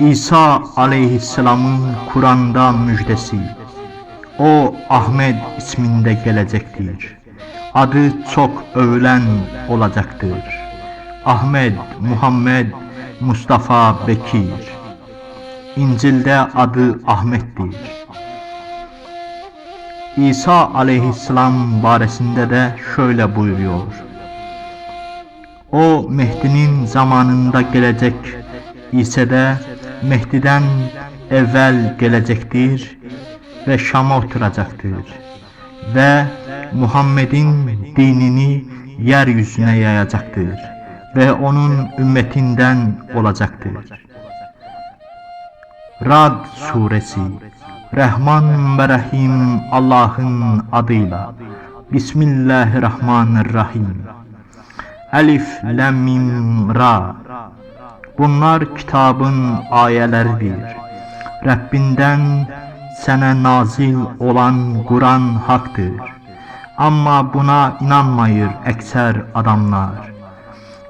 İsa aleyhisselamın Kur'an'da müjdesi. O Ahmed isminde gelecektir. Adı çok övülen olacaktır. Ahmed, Muhammed, Mustafa, Bekir. İncil'de adı Ahmet'tir. İsa aleyhisselam baresinde de şöyle buyuruyor. O Mehdi'nin zamanında gelecek ise de Mehdi'den evvel gelecektir ve Şam'a oturacaktır ve Muhammed'in dinini yeryüzüne yayacaktır ve onun ümmetinden olacaktır. Ra'd suresi. Rahman ve Rahim Allah'ın adıyla. Bismillahirrahmanirrahim. Elif, Lam, Mim, Ra. Bunlar kitabın ayeleridir. Rabbinden sənə nazil olan Kur'an haktır. Amma buna inanmayır ekser adamlar.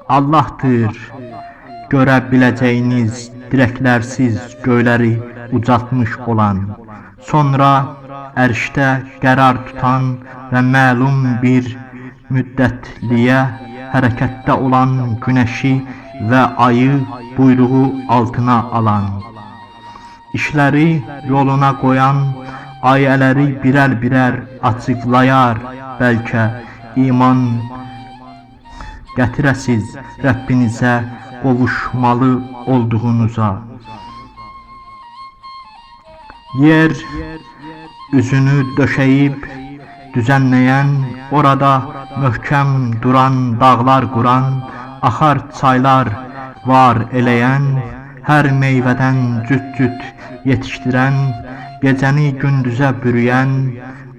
Allah'tır görebileceğiniz direklersiz göyleri ucaltmış olan, sonra erşte qərar tutan ve məlum bir müddətliyə hərəkətdə olan güneşi ve ayı buyruğu altına alan, işleri yoluna koyan, ayələri birer birer açıqlayar, belki iman gətirəsiz Rəbbinizə qovuşmalı olduğunuza. Yer üzünü döşeyip düzenleyen, orada möhkəm duran dağlar kuran, axar çaylar var eleyen, her meyveden cüt-cüt yetiştiren, gecəni gündüze bürüyen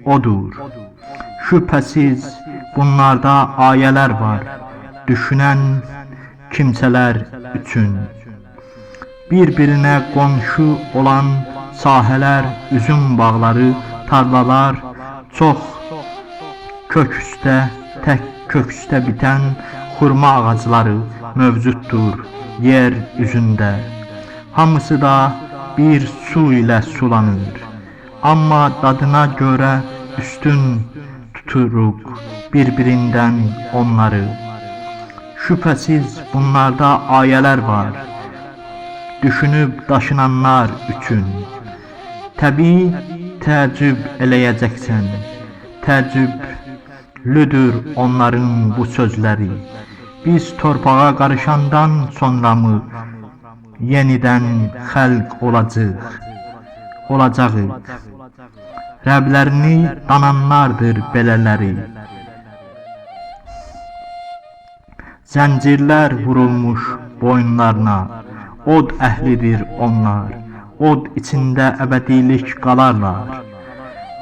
odur. Şüphesiz bunlarda ayeler var, düşünen kimseler üçün. Birbirine komşu olan saheler, üzüm bağları, tarlalar, çok kök üstə, tek kök üstə biten xurma ağacları mövcuddur yer üzünde. Hamısı da bir su ile sulanır. Amma dadına göre üstün tuturuk birbirinden onları. Şüphesiz bunlarda ayeler var, düşünüp daşınanlar üçün. Təbii təəccüb eləyəcəksən, təəccüblüdür onların bu sözleri. Biz torpağa karışandan sonra mı yeniden xəlq olacağıq? Rəblərini dananlardır belələri. Zəncirlər vurulmuş boyunlarına, od əhlidir onlar, od içində əbədilik qalarlar.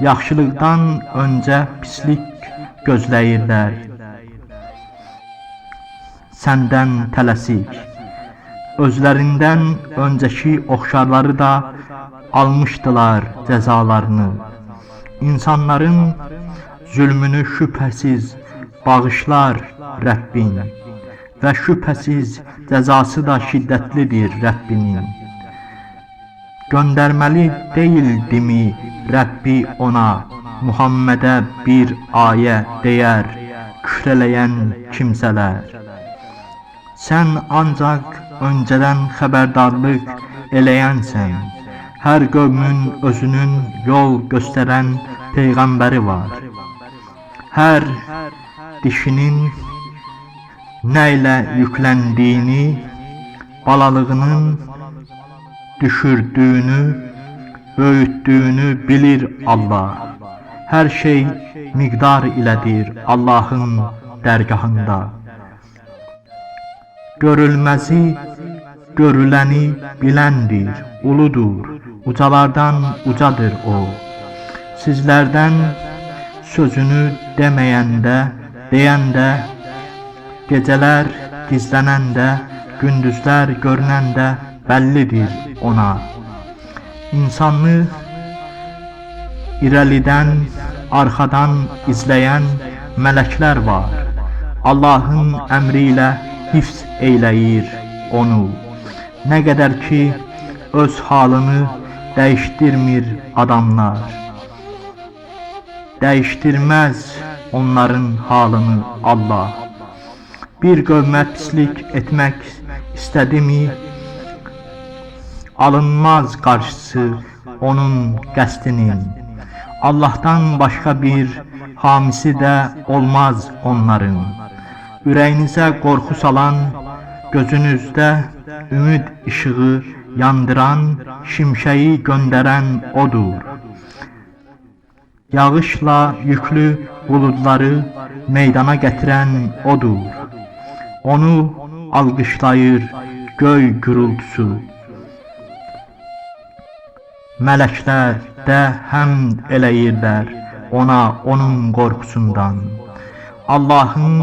Yaxşılıqdan öncə pislik gözləyirlər, səndən tələsik. Özlərindən öncəki oxşarları da almışdılar cəzalarını. İnsanların zulmünü şüphesiz bağışlar Rəbbin ve şüphesiz cezası da şiddetlidir Rəbbinin. Göndermeli değildimi Rəbbi ona, Muhammed'e bir aye deyər küfreleyen kimseler. Sen ancak önceden haberdarlık eləyənsən. Her qövmün özünün yol gösteren peygamberi var. Her dişinin neyle yüklendiğini, balalığının düşürdüğünü, böyüttüğünü bilir Allah. Her şey miqdar ilədir Allah'ın dərgahında. Görülməzi, görüləni biləndir, uludur, ucalardan ucadır o. Sizlerden sözünü deyəndə, geceler gizlənəndə, gündüzler görünəndə bəllidir ona. İnsanı irəliden, arxadan izleyen melekler var. Allah'ın emriyle hifz eyləyir onu. Ne kadar ki öz halını değiştirmir adamlar. Değiştirmez onların halını Allah. Bir qövmə pislik etmək istədimi, alınmaz qarşısı onun qəsdinin. Allah'tan başka bir hamisi də olmaz onların. Ürəyinizə qorxu salan, gözünüzdə ümid ışığı yandıran, şimşəyi göndərən odur. Yağışla yüklü buludları meydana gətirən odur. Onu alqışlayır göy gürültüsü. Mələklər də həmd eləyirlər ona, onun qorxusundan. Allah'ın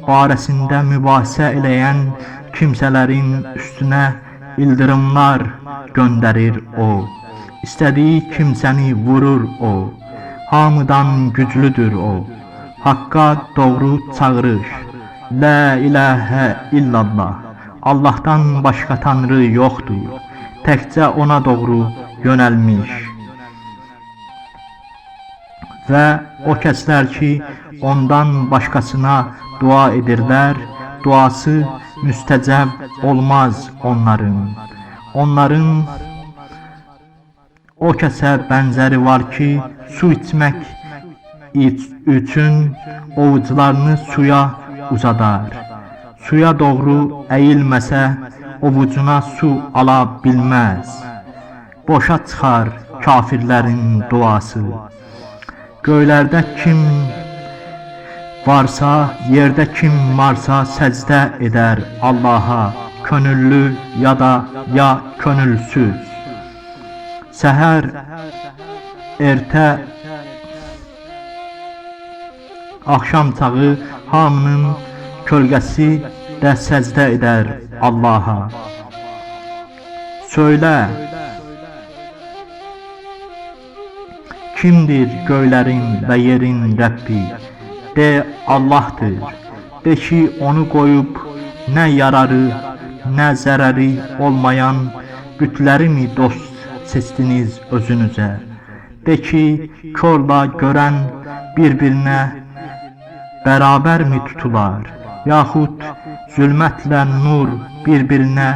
barəsində mübahisə eləyən kimsələrin üstünə ildırımlar göndərir o. İstədiyi kimsəni vurur o. Hamıdan güclüdür o. Hakka doğru çağırış. La ilahe illallah. Allah'tan başka tanrı yoktur. Təkcə ona doğru yönəlmiş. Və o kəslər ki, ondan başqasına dua edirlər, duası müstəcəb olmaz onların. Onların o kəsə bənzəri var ki, su içmək üçün ovucularını suya uzadar. Suya doğru əyilməsə ovucuna su ala bilməz. Boşa çıxar kafirlərin duası. Göylərdə kim varsa, yerdə kim varsa səcdə edər Allah'a, könüllü ya da ya könülsüz. Səhər, ertə, axşam çağı hamının kölgəsi də səcdə edər Allah'a. Söylə, kimdir göylərin və yerin Rəbbi? De, Allah'tır. De ki, onu qoyub nə yararı, nə zərəri olmayan bütləri mi dost seçdiniz özünüzə? De ki, körlə görən bir-birinə bərabər mi tutular? Yaxud zülmətlə nur bir-birinə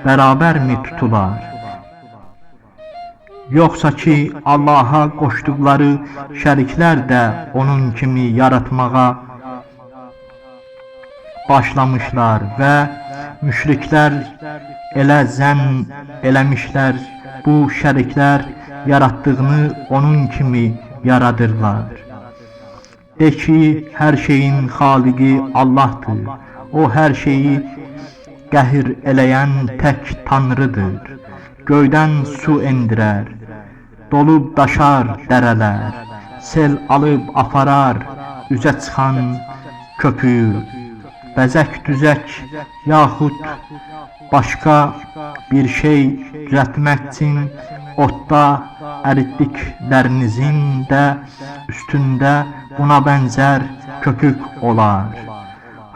bərabər mi tutular? Yoxsa ki, Allah'a qoşduqları şəriklər də onun kimi yaratmağa başlamışlar və müşriklər elə zənn eləmişlər, bu şəriklər yaratdığını onun kimi yaradırlar. De ki, hər şeyin xaliqi Allah'tır. O hər şeyi qəhir eləyən tək Tanrıdır. Göydən su endirər, dolub daşar dərələr, sel alıb aparar üzə çıxan köpüyü. Bəzək düzək yaxud başqa bir şey düzəltmək üçün otda əritdiklərinizin də üstündə buna bənzər köpük olar.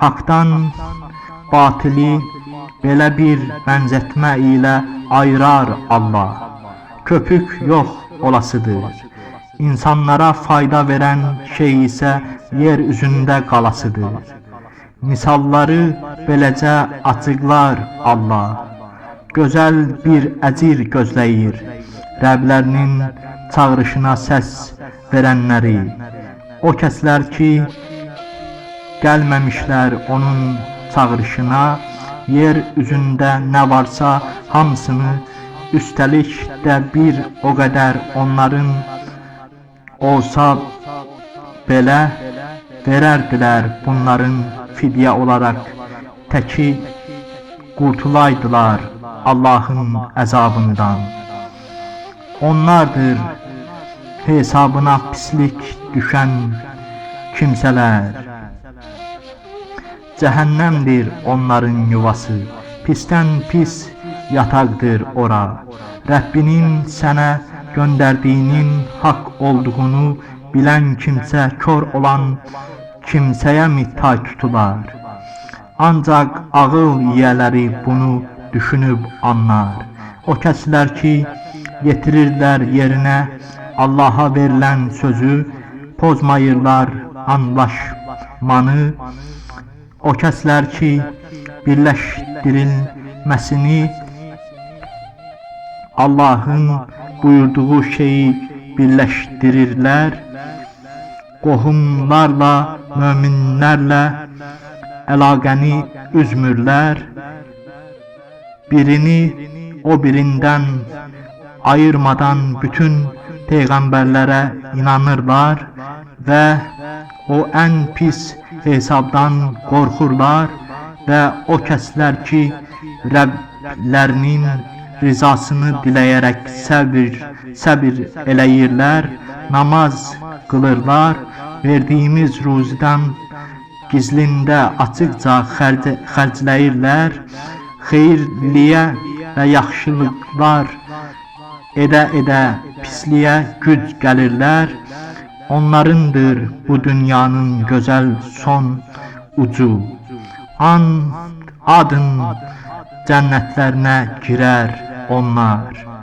Haqdan batili belə bir bənzətmə ilə ayırar Allah. Köpük yox olasıdır. İnsanlara fayda verən şey isə yer üzündə qalasıdır. Misalları beləcə açıqlar Allah. Gözəl bir əcir gözləyir Rəblərinin çağırışına səs verənləri. O kəslər ki, gəlməmişlər onun çağırışına, yer üzündə nə varsa hamısını, üstəlik də bir o qədər onların olsa belə verərdilər bunların fidyə olaraq, təki qurtulaydılar Allah'ın əzabından. Onlardır hesabına pislik düşən kimsələr. Cəhənnəmdir onların yuvası, pisdən pis yataqdır ora. Rəbbinin sənə göndərdiyinin haqq olduğunu bilən kimsə kör olan kimsəyə mi tay tutular? Ancaq ağıl yiyələri bunu düşünüb anlar. O kəslər ki, yetirirlər yerinə Allaha verilən sözü, pozmayırlar anlaşmanı. O kəslər ki, birləşdirilməsini, Allahın buyurduğu şeyi birləşdirirlər. Qohumlarla, möminlərlə əlaqəni üzmürlər. Birini o birindən ayırmadan bütün peyğəmbərlərə inanırlar və o ən pis hesabdan qorxurlar və o kəslər ki, Rəblərinin rizasını diləyərək səbir eləyirlər, namaz qılırlar, verdiyimiz ruzidən gizlində açıqca xərcləyirlər, xeyirliyə və yaxşılıqlar edə pisliyə güc gəlirlər. Onlarındır bu dünyanın gözəl son ucu. Adın cənnətlərinə girər onlar.